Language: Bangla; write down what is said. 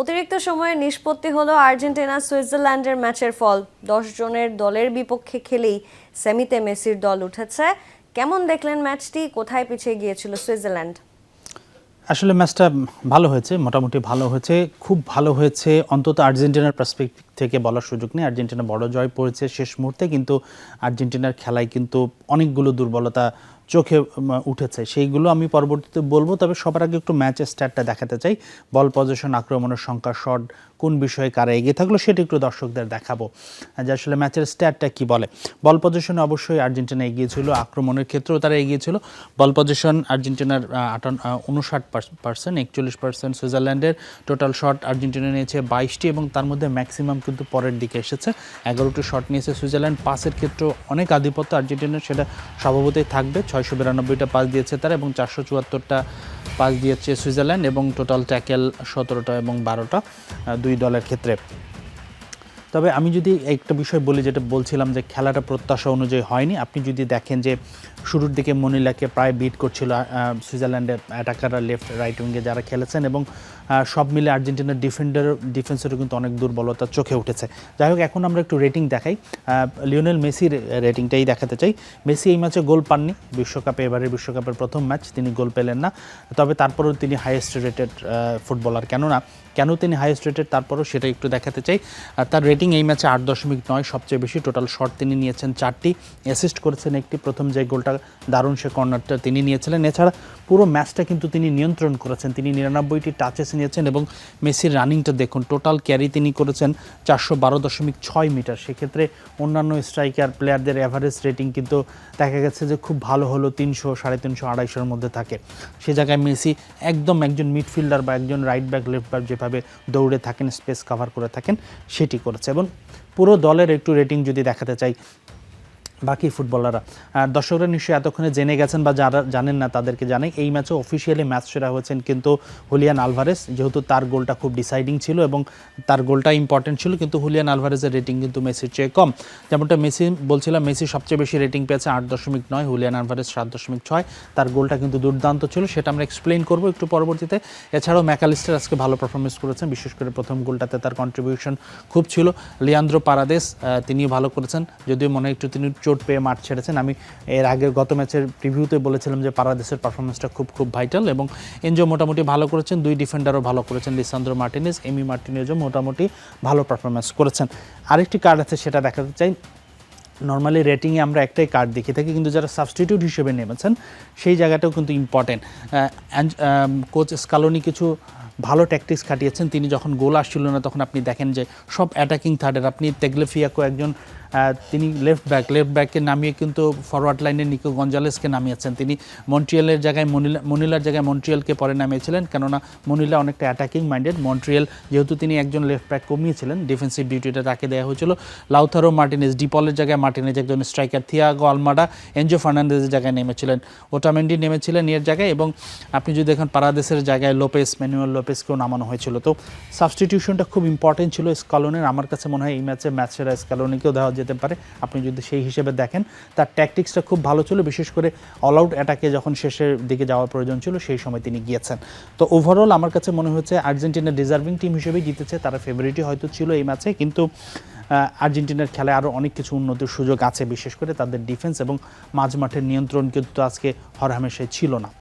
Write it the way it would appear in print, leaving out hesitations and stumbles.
অতিরিক্ত সময়ে নিষ্পত্তি হলো আর্জেন্টিনা সুইজারল্যান্ডের ম্যাচের ফল। 10 জনের দলের বিপক্ষে খেলেই সেমিতে মেসির দল উঠেছে। কেমন দেখলেন ম্যাচটি? কোথায় পিছিয়ে গিয়েছিল সুইজারল্যান্ড? আসলে ম্যাচটা ভালো হয়েছে, মোটামুটি ভালো হয়েছে, খুব ভালো হয়েছে। অন্তত আর্জেন্টিনার পার্সপেক্টিভ থেকে বলার সুযোগ নেই। আর্জেন্টিনা বড় জয় পড়েছে শেষ মুহূর্তে, কিন্তু আর্জেন্টিনার খেলায় কিন্তু অনেকগুলো দুর্বলতা চোখে উঠেছে, সেইগুলো আমি পরবর্তীতে বলবো। তবে সবার আগে একটু ম্যাচের স্ট্যাটটা দেখাতে চাই। বল পজিশন, আক্রমণের সংখ্যা, শট, কোন বিষয়ে কারা এগিয়ে থাকলো সেটা একটু দর্শকদের দেখাবো যে আসলে ম্যাচের স্ট্যাটটা কি বলে। বল পজিশনে অবশ্যই আর্জেন্টিনা এগিয়ে ছিল, আক্রমণের ক্ষেত্রেও তারা এগিয়ে ছিল। বল পজিশন আর্জেন্টিনার 59%, 41% সুইজারল্যান্ডের। টোটাল শট আর্জেন্টিনা নিয়েছে 22টি এবং তার মধ্যে ম্যাক্সিমাম কিন্তু পরের দিকে এসেছে। 11টি শট নিয়েছে সুইজারল্যান্ড। পাসের ক্ষেত্রেও অনেক আধিপত্য আর্জেন্টিনার, সেটা স্বভাবতই থাকবে। 692টা পাস দিয়েছে তারা এবং 474টা পাস দিয়েছে সুইজারল্যান্ড, এবং টোটাল ট্যাকেল 17টা এবং 12টা দুই দলের ক্ষেত্রে। তবে আমি যদি একটা বিষয় বলি, যেটা বলছিলাম যে খেলাটা প্রত্যাশা অনুযায়ী হয়নি। আপনি যদি দেখেন যে শুরুর দিকে মনিলাকে প্রায় বিট করছিল সুইজারল্যান্ডের অ্যাটাকাররা, লেফট রাইট উইঙ্গে যারা খেলেছেন, এবং সব মিলে আর্জেন্টিনার ডিফেন্সেরও কিন্তু অনেক দুর্বলতা চোখে উঠেছে। যাই হোক, এখন আমরা একটু রেটিং দেখাই। লিওনেল মেসির রেটিংটাই দেখাতে চাই। মেসি এই ম্যাচে গোল পাননি। বিশ্বকাপে, এবারের বিশ্বকাপের প্রথম ম্যাচ, তিনি গোল পেলেন না। তবে তারপরেও তিনি হাইয়েস্ট রেটেড ফুটবলার। কেন তিনি হাইয়েস্ট রেটেড তারপরও সেটা একটু দেখাতে চাই। তার রেটিং এই ম্যাচে 8.9, সবচেয়ে বেশি। টোটাল শট তিনি নিয়েছেন 4টি, অ্যাসিস্ট করেছেন একটি। প্রথম যে গোলটা দারুণ, সে কর্নারটা তিনি নিয়েছিলেন। এছাড়া পুরো ম্যাচটা কিন্তু তিনি নিয়ন্ত্রণ করেছেন। তিনি 99টি টাচেস নিয়েছেন এবং মেসির রানিংটা দেখুন, টোটাল ক্যারি তিনি করেছেন 412.6 মিটার। সেক্ষেত্রে অন্যান্য স্ট্রাইকার প্লেয়ারদের অ্যাভারেজ রেটিং কিন্তু দেখা গেছে যে খুব ভালো হলো 300, 350, 250-এর মধ্যে থাকে। সে জায়গায় মেসি একদম একজন মিডফিল্ডার বা একজন রাইট ব্যাক, লেফট ব্যাক যেভাবে দৌড়ে থাকেন, স্পেস কাভার করে থাকেন, সেটি করেছে। এবং পুরো দলের একটু রেটিং যদি দেখাতে চাই, বাকি ফুটবলাররা, দর্শকরা নিশ্চয়ই এতক্ষণে জেনে গেছেন, বা যারা জানেন না তাদেরকে জানাই, এই ম্যাচে অফিসিয়ালি ম্যাচ সেরা হয়েছেন কিন্তু হুলিয়ান আলভারেস, যেহেতু তার গোলটা খুব ডিসাইডিং ছিল এবং তার গোলটা ইম্পর্টেন্ট ছিল। কিন্তু হুলিয়ান আলভারেসের রেটিং কিন্তু মেসির চেয়ে কম। যেমনটা মেসি বলছিলাম, মেসি সবচেয়ে বেশি রেটিং পেয়েছে 8.9, হুলিয়ান আলভারেস 7.6। তার গোলটা কিন্তু দুর্দান্ত ছিল, সেটা আমরা এক্সপ্লেইন করবো একটু পরবর্তীতে। এছাড়াও ম্যাকালিস্টার আজকে ভালো পারফরমেন্স করেছেন, বিশেষ করে প্রথম গোলটাতে তার কন্ট্রিবিউশন খুব ছিল। লিয়ান্দ্রো পারাদেস, তিনিও ভালো করেছেন, যদিও মনে একটু তিনি চোট পেয়ে মাঠ ছেড়েছেন। আমি এর আগের গত ম্যাচের প্রিভিউতে বলেছিলাম যে পারাদেসের পারফরমেন্সটা খুব ভাইটাল, এবং এনজো মোটামুটি ভালো করেছেন। দুই ডিফেন্ডারও ভালো করেছেন, লিসান্দ্রো মার্টিনেজ, এমি মার্টিনেজও মোটামুটি ভালো পারফরমেন্স করেছেন। আরেকটি কার্ড আছে, সেটা দেখাতে চাই। নর্মালি রেটিংয়ে আমরা একটাই কার্ড দেখে থাকি, কিন্তু যারা সাবস্টিটিউট হিসেবে নেমেছেন সেই জায়গাটাও কিন্তু ইম্পর্টেন্ট। কোচ স্কালোনি কিছু ভালো ট্যাকটিক্স খাটিয়েছেন। তিনি যখন গোল আসছিল না, তখন আপনি দেখেন যে সব অ্যাটাকিং থার্ডের, আপনি তেগলেফিয়াকো একজন, তিনি লেফট ব্যাককে নামিয়ে কিন্তু ফরওয়ার্ড লাইনে নিকো গঞ্জালেসকে নামিয়েছেন। তিনি মন্ট্রিয়ালের জায়গায় মনিলার জায়গায় মন্ট্রিয়ালকে পরে নামিয়েছিলেন, কেননা মনিলা অনেকটা অ্যাটাকিং মাইন্ডেড। মন্ট্রিয়াল যেহেতু তিনি একজন লেফট ব্যাক কমিয়েছিলেন, ডিফেন্সিভ ডিউটিটা তাকে দেওয়া হয়েছিল। লাউথারো মার্টিনেজ, ডিপলের জায়গায় মার্টিনেজ একজন স্ট্রাইকার। থিয়াগো আলমাডা এনজো ফার্নান্দেজের জায়গায় নেমেছিলেন, ওটামেন্ডি নেমেছিলেন এর জায়গায়, এবং আপনি যদি দেখেন পারাদেসের জায়গায় ম্যানুয়েল লোপেসকেও নামানো হয়েছিল। তো সাবস্টিটিউশনটা খুব ইম্পর্টেন্ট ছিল স্কালোনির। আমার কাছে মনে হয় এই ম্যাচ সেরা স্কালোনিকেও দেওয়া যেতে পারে, আপনি যদি সেই হিসেবে দেখেন। তার ট্যাকটিক্সটা খুব ভালো ছিল, বিশেষ করে অল আউট অ্যাটাকে যখন শেষের দিকে যাওয়ার প্রয়োজন ছিল, সেই সময় তিনি গিয়েছেন। তো ওভারঅল আমার কাছে মনে হচ্ছে আর্জেন্টিনা ডিজার্ভিং টিম হিসেবেই জিতেছে। তারা ফেভারিটই হয়তো ছিল এই ম্যাচে, কিন্তু আর্জেন্টিনার খেলায় আরও অনেক কিছু উন্নতির সুযোগ আছে, বিশেষ করে তাদের ডিফেন্স এবং মাঝমাঠের নিয়ন্ত্রণ কিন্তু আজকে হরহামেশাই ছিল না।